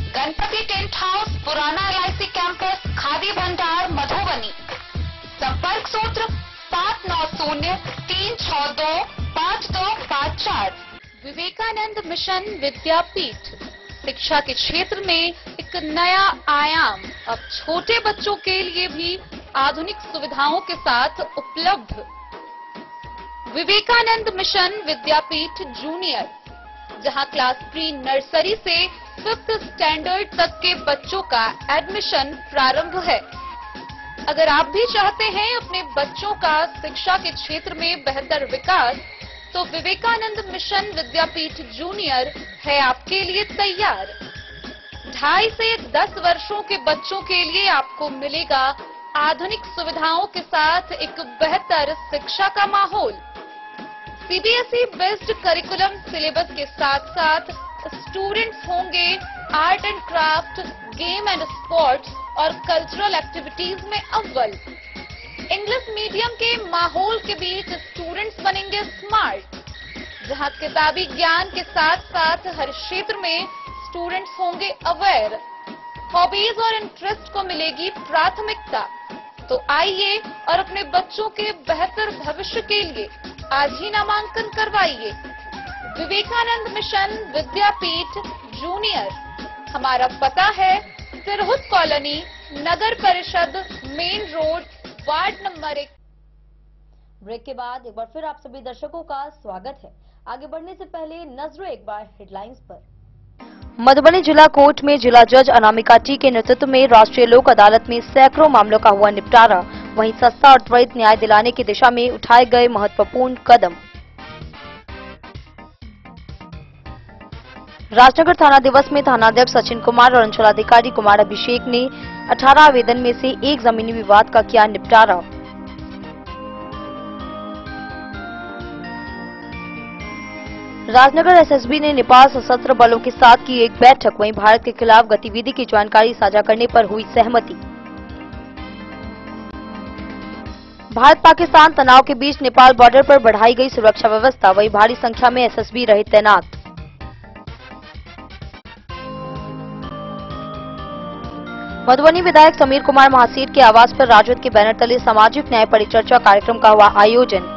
गणपति टेंट हाउस, पुराना LIC कैंपस, खादी भंडार, मधुबनी। संपर्क सूत्र 7903625254। विवेकानंद मिशन विद्यापीठ शिक्षा के क्षेत्र में एक नया आयाम अब छोटे बच्चों के लिए भी आधुनिक सुविधाओं के साथ उपलब्ध। विवेकानंद मिशन विद्यापीठ जूनियर, जहां क्लास प्री नर्सरी से 5th स्टैंडर्ड तक के बच्चों का एडमिशन प्रारंभ है। अगर आप भी चाहते हैं अपने बच्चों का शिक्षा के क्षेत्र में बेहतर विकास, तो विवेकानंद मिशन विद्यापीठ जूनियर है आपके लिए तैयार। 2.5 से 10 वर्षों के बच्चों के लिए आपको मिलेगा आधुनिक सुविधाओं के साथ एक बेहतर शिक्षा का माहौल। सीबीएसई बेस्ड करिकुलम सिलेबस के साथ साथ स्टूडेंट्स होंगे art and craft, game and sports और कल्चरल एक्टिविटीज में अव्वल। इंग्लिश मीडियम के माहौल के बीच स्टूडेंट्स बनेंगे स्मार्ट, जहां किताबी ज्ञान के साथ साथ हर क्षेत्र में स्टूडेंट्स होंगे अवेयर। हॉबीज और इंटरेस्ट को मिलेगी प्राथमिकता। तो आइए और अपने बच्चों के बेहतर भविष्य के लिए आज ही नामांकन करवाइए। Vivekananda mission Vidyapeeth junior. हमारा पता है सिरहुत कॉलोनी, नगर परिषद, main road, ward number 1।
Break के बाद एक बार फिर आप सभी दर्शकों का स्वागत है। आगे बढ़ने से पहले नजरों एक बार हेडलाइंस पर। मधुबनी जिला कोर्ट में जिला जज अनामिका टी के नेतृत्व में राष्ट्रीय लोक अदालत में सैकड़ों मामलों का हुआ निपटारा। वहीं सस्ता और त्वरित न्याय दिलाने की दिशा में उठाए गए महत्वपूर्ण कदम। राजनगर थाना दिवस में थानाध्यक्ष सचिन कुमार और अंचलाधिकारी कुमार अभिषेक ने 18 आवेदन में से एक जमीनी विवाद का किया निपटारा। राजनगर एसएसबी ने नेपाल सशस्त्र बलों के साथ की एक बैठक। वहीं भारत के खिलाफ गतिविधि की जानकारी साझा करने पर हुई सहमति। भारत पाकिस्तान तनाव के बीच नेपाल बॉर्डर पर बढ़ाई गई सुरक्षा व्यवस्था। वहीं भारी संख्या में एसएसबी रहे तैनात। मधुबनी विधायक समीर कुमार महासेठ के आवास पर राजद के बैनर तले सामाजिक न्याय परिचर्चा कार्यक्रम का हुआ आयोजन।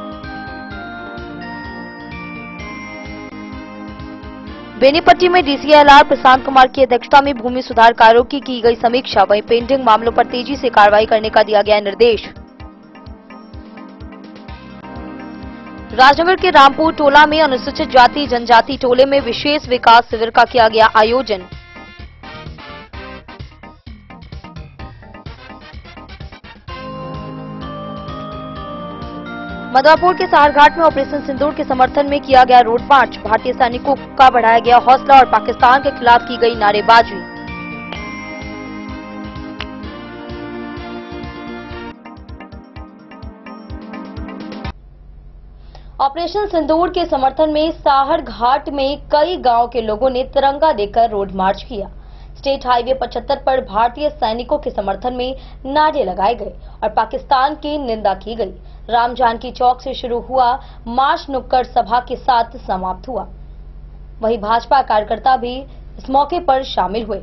बेनीपट्टी में डीसीएलआर प्रशांत कुमार की अध्यक्षता में भूमि सुधार कार्यों की गई समीक्षा। वहीं पेंडिंग मामलों पर तेजी से कार्रवाई करने का दिया गया निर्देश। राजनगर के रामपुर टोला में अनुसूचित जाति जनजाति टोले में विशेष विकास शिविर का किया गया आयोजन। मधुपुर के सहारघाट में ऑपरेशन सिंदूर के समर्थन में किया गया रोड मार्च। भारतीय सैनिकों का बढ़ाया गया हौसला और पाकिस्तान के खिलाफ की गई नारेबाजी। ऑपरेशन सिंदूर के समर्थन में सहारघाट में कई गांव के लोगों ने तिरंगा देकर रोड मार्च किया। स्टेट हाईवे 75 पर भारतीय सैनिकों के समर्थन में नारे लगाए गए और पाकिस्तान की निंदा की गई। राम जानकी चौक से शुरू हुआ मार्च नुक्कड़ सभा के साथ समाप्त हुआ। वहीं भाजपा कार्यकर्ता भी इस मौके पर शामिल हुए।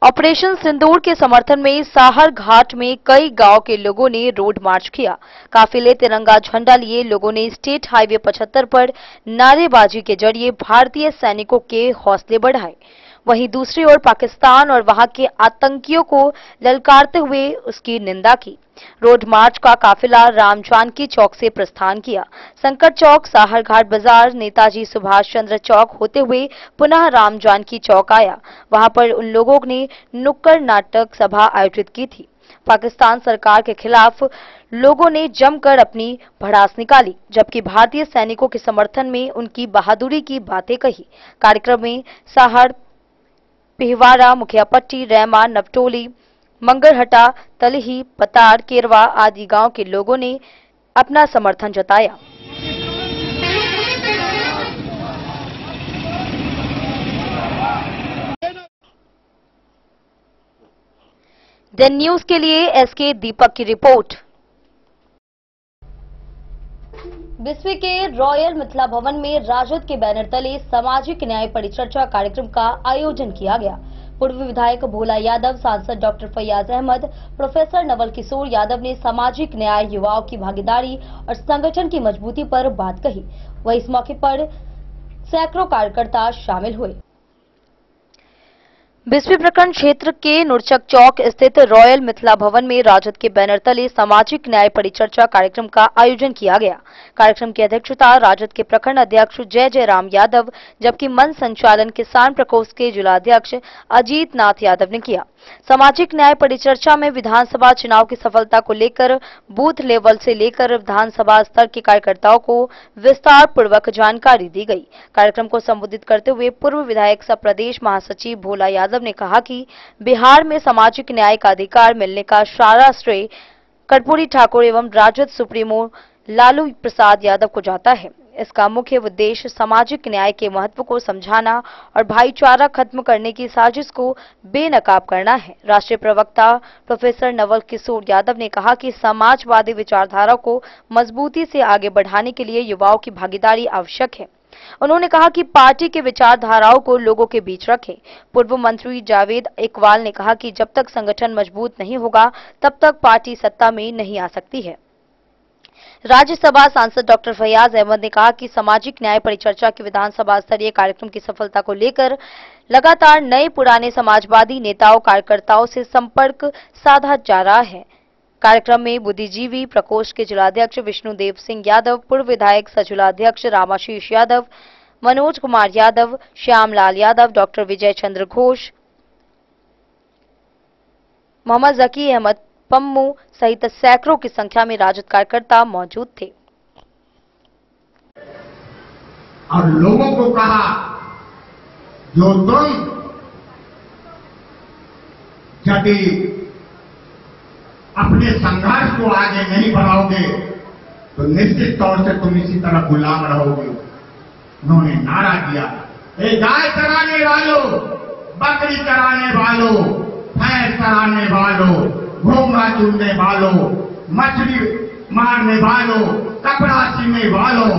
ऑपरेशन सिंदूर के समर्थन में सहारघाट में कई गांव के लोगों ने रोड मार्च किया। काफिले तिरंगा झंडा लिए लोगों ने स्टेट हाईवे 75 पर नारेबाजी के जरिए भारतीय सैनिकों के हौसले बढ़ाए। वहीं दूसरी ओर पाकिस्तान और वहां के आतंकियों को ललकारते हुए उसकी निंदा की। रोड मार्च का काफिला राम जानकी चौक से प्रस्थान किया। संकट चौक, सहारघाट बाजार, नेताजी सुभाष चंद्र चौक होते हुए पुनः राम जानकी चौक आया। वहां पर उन लोगों ने नुक्कड़ नाटक सभा आयोजित की थी। पाकिस्तान सरकार के खिलाफ लोगों ने जमकर अपनी भड़ास निकाली, जबकि भारतीय सैनिकों के समर्थन में उनकी बहादुरी की बातें कही। कार्यक्रम में सहार, पिहवाड़ा, मुखियापट्टी, रैमा, नवटोली, मंगरहटा, तलही, पतार, केरवा आदि गांव के लोगों ने अपना समर्थन जताया। देन न्यूज के लिए एसके दीपक की रिपोर्ट। बिस्वे के रॉयल मिथिला भवन में राजद के बैनर तले सामाजिक न्याय परिचर्चा कार्यक्रम का आयोजन किया गया। पूर्व विधायक भोला यादव, सांसद डॉक्टर फैयाज अहमद, प्रोफेसर नवल किशोर यादव ने सामाजिक न्याय, युवाओं की भागीदारी और संगठन की मजबूती पर बात कही। वहीं इस मौके पर सैकड़ों कार्यकर्ता शामिल हुए। बिस्फी प्रखंड क्षेत्र के नुरचक चौक स्थित रॉयल मिथिला भवन में राजद के बैनर तले सामाजिक न्याय परिचर्चा कार्यक्रम का आयोजन किया गया। कार्यक्रम की अध्यक्षता राजद के प्रखंड अध्यक्ष जय जयराम यादव, जबकि मंच संचालन किसान प्रकोष्ठ के जिलाध्यक्ष अजीत नाथ यादव ने किया। सामाजिक न्याय परिचर्चा में विधानसभा चुनाव की सफलता को लेकर बूथ लेवल से लेकर विधानसभा स्तर के कार्यकर्ताओं को विस्तार पूर्वक जानकारी दी गई। कार्यक्रम को संबोधित करते हुए पूर्व विधायक सह प्रदेश महासचिव भोला यादव ने कहा कि बिहार में सामाजिक न्याय का अधिकार मिलने का सारा श्रेय कर्पूरी ठाकुर एवं राजद सुप्रीमो लालू प्रसाद यादव को जाता है। इसका मुख्य उद्देश्य सामाजिक न्याय के महत्व को समझाना और भाईचारा खत्म करने की साजिश को बेनकाब करना है। राष्ट्रीय प्रवक्ता प्रोफेसर नवल किशोर यादव ने कहा कि समाजवादी विचारधारा को मजबूती से आगे बढ़ाने के लिए युवाओं की भागीदारी आवश्यक है। उन्होंने कहा कि पार्टी के विचारधाराओं को लोगों के बीच रखें। पूर्व मंत्री जावेद इकबाल ने कहा कि जब तक संगठन मजबूत नहीं होगा तब तक पार्टी सत्ता में नहीं आ सकती है। राज्यसभा सांसद डॉक्टर फैयाज अहमद ने कहा कि सामाजिक न्याय परिचर्चा के विधानसभा स्तरीय कार्यक्रम की सफलता को लेकर लगातार नए पुराने समाजवादी नेताओं कार्यकर्ताओं से संपर्क साधा जा रहा है। कार्यक्रम में बुद्धिजीवी प्रकोष्ठ के जिलाध्यक्ष विष्णुदेव सिंह यादव, पूर्व विधायक सह जिलाध्यक्ष रामाशीष यादव, मनोज कुमार यादव, श्यामलाल यादव, डॉक्टर विजय चंद्र घोष, मोहम्मद जकी अहमद पम्मू सहित सैकड़ों की संख्या में राजद कार्यकर्ता मौजूद थे।
और लोगों को कहा, जो तुम यदि अपने संघर्ष को आगे नहीं बढ़ाओगे तो निश्चित तौर से तुम इसी तरह गुलाम रहोगे। उन्होंने नारा दिया, ए गाय चराने वालों, बकरी चराने वालों, भैंस चराने वालों, घोंघा चुनने वालों, मछली मारने वालों, कपड़ा सीने वालों,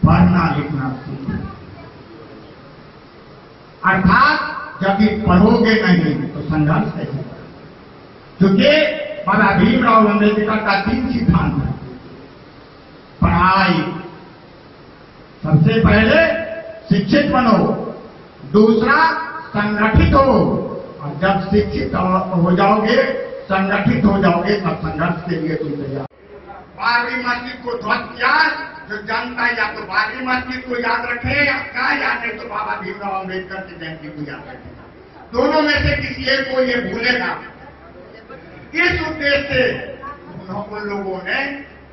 पढ़ना लिखना सीखो। अर्थात जब भी पढ़ोगे नहीं तो संघर्ष कैसे करोगे? क्योंकि बाबा भीमराव अम्बेडकर का 3 सिद्धांत है। पढ़ाई, सबसे पहले शिक्षित बनो, दूसरा संगठित हो, और जब शिक्षित हो जाओगे, संगठित हो जाओगे, तब संघर्ष के लिए तुम तैयार। बाबरी मस्जिद को ध्वस्त किया, जो जनता या तो बाबरी मस्जिद को याद रखे या क्या याद है तो बाबा भीमराव अम्बेडकर की जयंती को याद रखेगा। दोनों में से किसी एक को ये भूलेगा। इस उद्देश्य से उन लोगों ने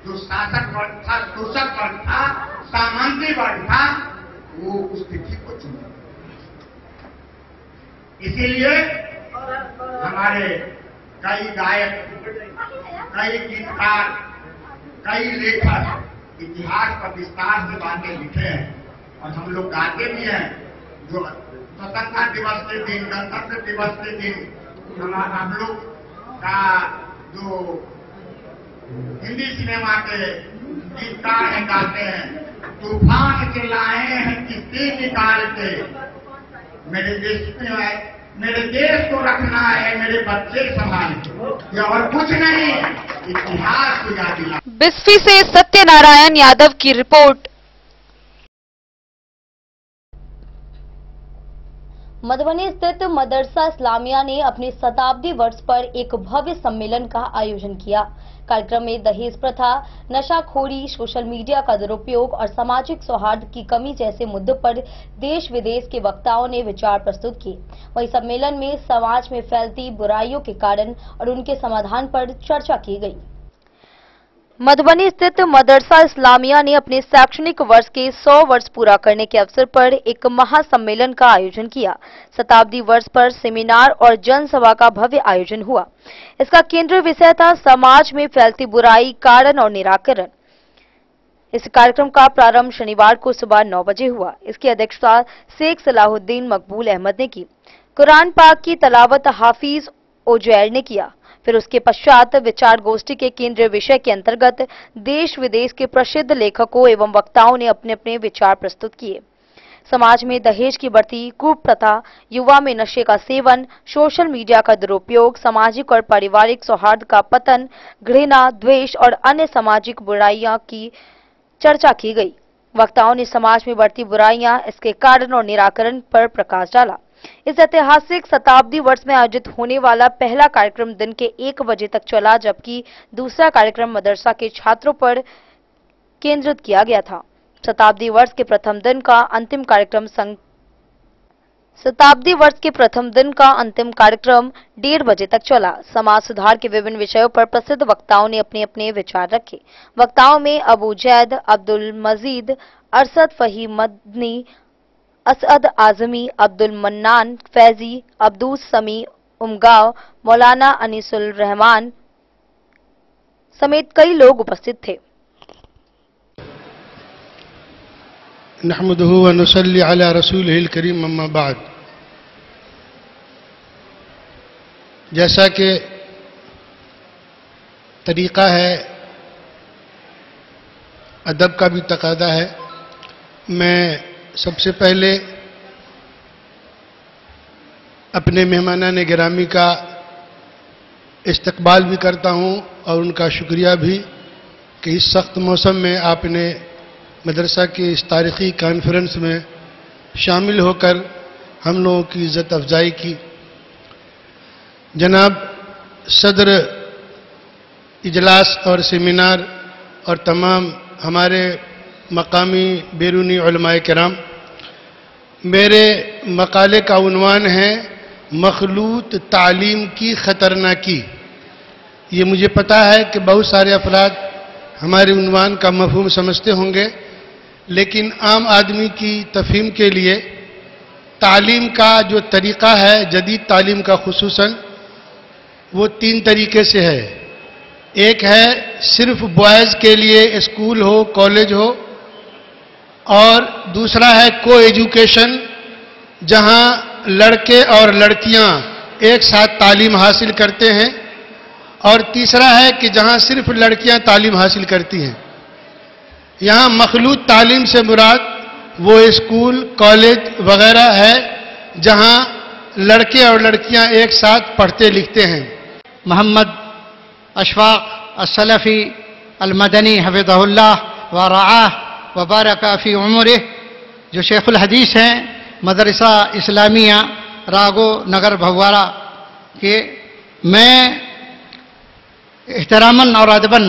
जो शासक वर्ग था, शोषक वर्ग था, सामंती वर्ग था, वो उस तिथि को चुना। इसीलिए हमारे कई गायक, कई गीतकार, कई लेखक इतिहास पर विस्तार से बातें लिखे हैं और हम लोग गाते भी हैं। जो स्वतंत्रता दिवस के दिन, गणतंत्र दिवस के दिन हम लोग का जो हिंदी सिनेमा के गीतकार हैं गाते हैं, तूफान के लाए हैं किस्ती निकाल के, मेरे देश में मेरे देश को रखना है, मेरे बच्चे संभाल के, और कुछ नहीं, इतिहास को याद दिला।
बिस्फी से सत्यनारायण यादव की रिपोर्ट।
मधुबनी स्थित मदरसा इस्लामिया ने अपने शताब्दी वर्ष पर एक भव्य सम्मेलन का आयोजन किया। कार्यक्रम में दहेज प्रथा, नशाखोरी, सोशल मीडिया का दुरुपयोग और सामाजिक सौहार्द की कमी जैसे मुद्दों पर देश विदेश के वक्ताओं ने विचार प्रस्तुत किए। वहीं सम्मेलन में समाज में फैलती बुराइयों के कारण और उनके समाधान पर चर्चा की गई। मधुबनी स्थित मदरसा इस्लामिया ने अपने शैक्षणिक वर्ष के 100 वर्ष पूरा करने के अवसर पर एक महासम्मेलन का आयोजन किया। शताब्दी वर्ष पर सेमिनार और जनसभा का भव्य आयोजन हुआ। इसका केंद्रीय विषय था समाज में फैलती बुराई, कारण और निराकरण। इस कार्यक्रम का प्रारंभ शनिवार को सुबह 9 बजे हुआ। इसकी अध्यक्षता शेख सलाहुद्दीन मकबूल अहमद ने की। कुरान पाक की तलावत हाफिज ओजैर ने किया। फिर उसके पश्चात विचार गोष्ठी के केंद्रीय विषय के अंतर्गत देश विदेश के प्रसिद्ध लेखकों एवं वक्ताओं ने अपने अपने विचार प्रस्तुत किए। समाज में दहेज की बढ़ती कुप्रथा, युवा में नशे का सेवन, सोशल मीडिया का दुरुपयोग, सामाजिक और पारिवारिक सौहार्द का पतन, घृणा, द्वेष और अन्य सामाजिक बुराइयां की चर्चा की गई। वक्ताओं ने समाज में बढ़ती बुराइयां, इसके कारण और निराकरण पर प्रकाश डाला। इस ऐतिहासिक शताब्दी वर्ष में आयोजित होने वाला पहला कार्यक्रम दिन के 1 बजे तक चला, जबकि दूसरा कार्यक्रम मदरसा के छात्रों पर केंद्रित किया गया था। शताब्दी वर्ष के प्रथम दिन का अंतिम कार्यक्रम 1:30 बजे तक चला। समाज सुधार के विभिन्न विषयों पर प्रसिद्ध वक्ताओं ने अपने अपने विचार रखे। वक्ताओं में अबू जैद, अब्दुल मजीद, अरशद फहीम मदनी, असद आजमी, अब्दुल मन्नान फैजी, अब्दुल समी उमगांव, मौलाना अनीसुल रहमान समेत कई लोग उपस्थित थे।
नहमदुहु व नुसल्ली अला रसूलिहिल करीम, अम्मा बाद। जैसा कि तरीक़ा है, अदब का भी तकादा है, मैं सबसे पहले अपने मेहमानान गिरामी का इस्तकबाल भी करता हूं और उनका शुक्रिया भी कि इस सख्त मौसम में आपने मदरसा के इस तारीख़ी कॉन्फ्रेंस में शामिल होकर हम लोगों की इज़्ज़त अफजाई की। जनाब सदर इजलास और सेमिनार और तमाम हमारे मकामी बैरूनी उलमाए किराम, मेरे मकाले का उन्वान है मखलूत तालीम की ख़तरनाकी। ये मुझे पता है कि बहुत सारे अफराद हमारे उन्वान का मफहूम समझते होंगे, लेकिन आम आदमी की तफहीम के लिए तालीम का जो तरीक़ा है, जदीद तालीम का खुसूसन, वो 3 तरीके से है। एक है सिर्फ बॉयज़ के लिए स्कूल हो, कॉलेज हो, और दूसरा है को एजुकेशन, जहां लड़के और लड़कियां एक साथ तालीम हासिल करते हैं, और तीसरा है कि जहां सिर्फ लड़कियां तालीम हासिल करती हैं। यहां मखलूत तालीम से मुराद वो स्कूल, कॉलेज वगैरह है जहां लड़के और लड़कियां एक साथ पढ़ते लिखते हैं।
मोहम्मद अशफाक अस्सलफ़ी अल-मदनी हफ़िज़हुल्लाह व रआह व बारका फ़ी उमरिह, जो शेखुल हदीस हैं मदरसा इस्लामिया रागो नगर भगवाड़ा के, मैं एहतरामन और अदबन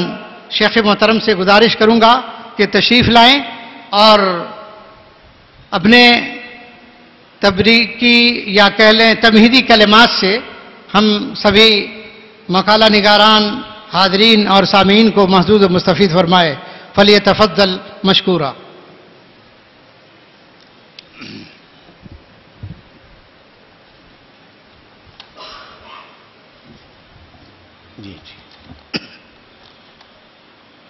शेख मोहतरम से गुजारिश करूँगा कि तशरीफ़ लाएं और अपने तबरीकी या कह लें तमहीदी कलिमात से हम सभी मकाला निगारान, हाजरीन और सामीन को महजूद मुस्तफ़ीद फरमाए। फलियतफ़द्दल मशकूरा।
जी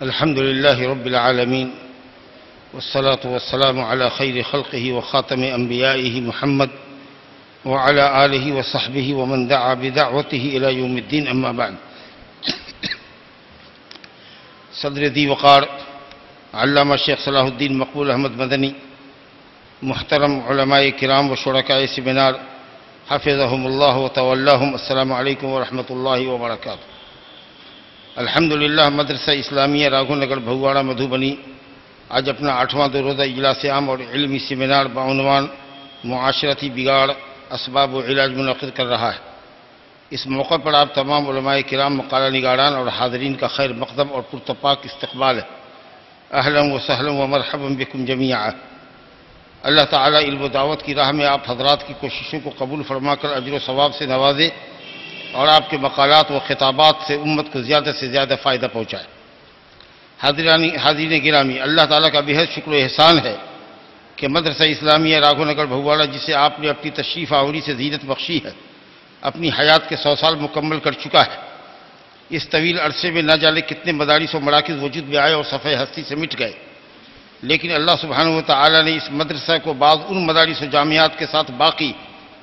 अल्हम्दुलिल्लाहि रब्बिल आलमीन वस्सलातु वस्सलामु अला खैरि खल्क़िही व ख़ातमि अंबियाइही मुहम्मद व अला आलिही व सहबिही व मन दआ बिदअवतिही इला यौमिद्दीन, अम्मा बाद। सदर दी वक़ार अल्लामा शेख सलाहुद्दीन मकबूल अहमद मदनी, मुहतरम उलमाए किराम व शुरकाए सेमिनार हफ़िज़हुमुल्लाह व तवल्लाहुम, अस्सलामु अलैकुम व रहमतुल्लाहि व बरकातुहू। अल्हम्दुलिल्लाह मदरसा इस्लामिया राघोनगर भगवाड़ा मधुबनी आज अपना 8वां दो रोज़ा इजलास आम और इल्मी सेमिनार बाउनवान मुआशरती बिगाड़ असबाब व इलाज मुनक़िद कर रहा है। इस मौके पर आप तमाम उलमाए किराम, मकाला निगारान और हाज़रीन का खैर मक़दम और पुरतपाक इस्तक़बाल है। अहलन व सहलन व मरहबन बिकुम जमीआ। अल्लाह ताला इल्म दावत की राह में आप हज़रात की कोशिशों को कबूल फरमाकर अजर व सवाब से नवाजे और आपके मकालात व खिताबात से उम्मत को ज़्यादा से ज़्यादा फ़ायदा पहुँचाए। हाज़रीन गिरामी, अल्लाह ताला का बेहद शुक्र व एहसान है कि मदरसा इस्लामिया राघोनगर भगवाड़ा, जिसे आपने अपनी तशरीफ़ आवरी से ज़ीनत बख्शी है, अपनी हयात के 100 साल मुकम्मल कर चुका है। इस तवील अरसे में न जाने कितने मदारिस व मराकिज़ वजूद में आए और सफ़े हस्ती से मिट गए, लेकिन अल्लाह सुब्हानहू व तआला ने इस मदरसा को बाज़ उन मदारिस व जामियात के साथ बाकी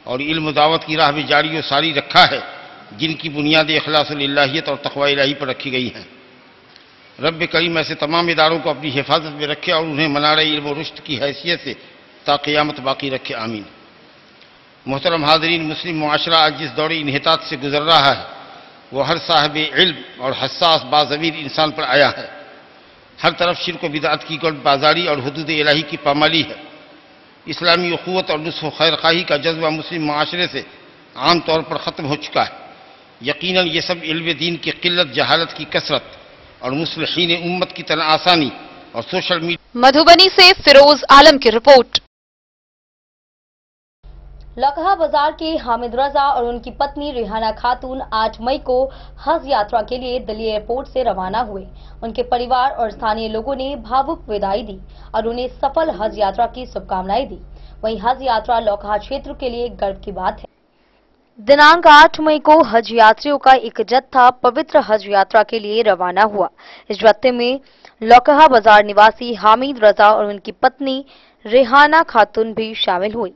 और इल्म दावत की राह में जारी व सारी रखा है जिनकी बुनियाद इखलास इलाहियत और तक़वा इलाही पर रखी गई हैं। रब करीम ऐसे तमाम इदारों को अपनी हिफाजत में रखे और उन्हें मनारे इल्म व रुश्द की हैसियत से ता क़यामत बाकी रखे, आमीन। मोहतरम हाज़रीन, मुस्लिम मुआशरा आज जिस दौर इन्हितात से गुजर रहा है वह हर साहिब इल्म और हसास बाज़मीर इंसान पर आया है। हर तरफ शिर्क व बिदअत की गढ़ बाजारी और हुदूद इलाही की पामाली है। इस्लामी अखुवत और नुस्ख़ खैर खाही का जज्बा मुस्लिम माशरे से आम तौर पर ख़त्म हो चुका है। यकीनन ये सब इल्म दीन की किल्लत, जहालत की कसरत और मुस्लिहीन उम्मत की तरह आसानी और सोशल मीडिया।
मधुबनी से फिरोज आलम की रिपोर्ट।
लकहा बाजार के हामिद रजा और उनकी पत्नी रेहाना खातून 8 मई को हज यात्रा के लिए दिल्ली एयरपोर्ट से रवाना हुए। उनके परिवार और स्थानीय लोगों ने भावुक विदाई दी और उन्हें सफल हज यात्रा की शुभकामनाएं दी। वहीं हज यात्रा लकहा क्षेत्र के लिए गर्व की बात है। दिनांक 8 मई को हज यात्रियों का एक जत्था पवित्र हज यात्रा के लिए रवाना हुआ। इस जत्थे में लकहा बाजार निवासी हामिद रजा और उनकी पत्नी रेहाना खातून भी शामिल हुई।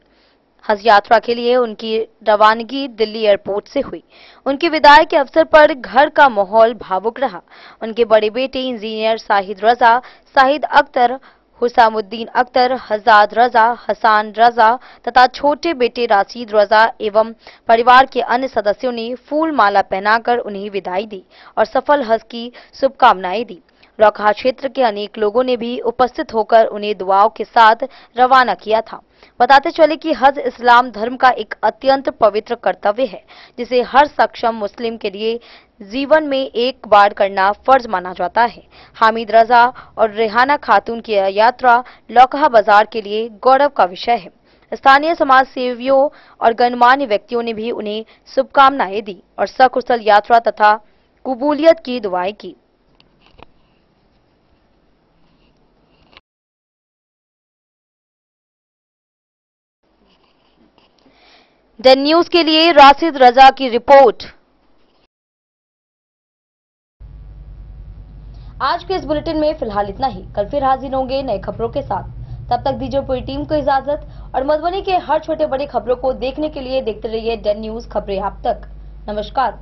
हज यात्रा के लिए उनकी रवानगी दिल्ली एयरपोर्ट से हुई। उनकी विदाई के अवसर पर घर का माहौल भावुक रहा। उनके बड़े बेटे इंजीनियर शाहिद रजा, शाहिद अख्तर, हुसामुद्दीन अख्तर, हजाद रजा, हसान रजा तथा छोटे बेटे राशिद रजा एवं परिवार के अन्य सदस्यों ने फूल माला पहनाकर उन्हें विदाई दी और सफल हज की शुभकामनाएं दी। लकहा क्षेत्र के अनेक लोगों ने भी उपस्थित होकर उन्हें दुआओं के साथ रवाना किया था। बताते चले कि हज इस्लाम धर्म का एक अत्यंत पवित्र कर्तव्य है, जिसे हर सक्षम मुस्लिम के लिए जीवन में एक बार करना फर्ज माना जाता है। हामिद रजा और रेहाना खातून की यात्रा लकहा बाजार के लिए गौरव का विषय है। स्थानीय समाज सेवियों और गणमान्य व्यक्तियों ने भी उन्हें शुभकामनाएं दी और सकुशल यात्रा तथा कबूलियत की दुआएं की। डेन न्यूज के लिए राशिद रजा की रिपोर्ट। आज के इस बुलेटिन में फिलहाल इतना ही। कल फिर हाजिर होंगे नई खबरों के साथ। तब तक दीजिए पूरी टीम को इजाजत और मधुबनी के हर छोटे बड़े खबरों को देखने के लिए देखते रहिए डेन न्यूज खबरें आप तक। नमस्कार।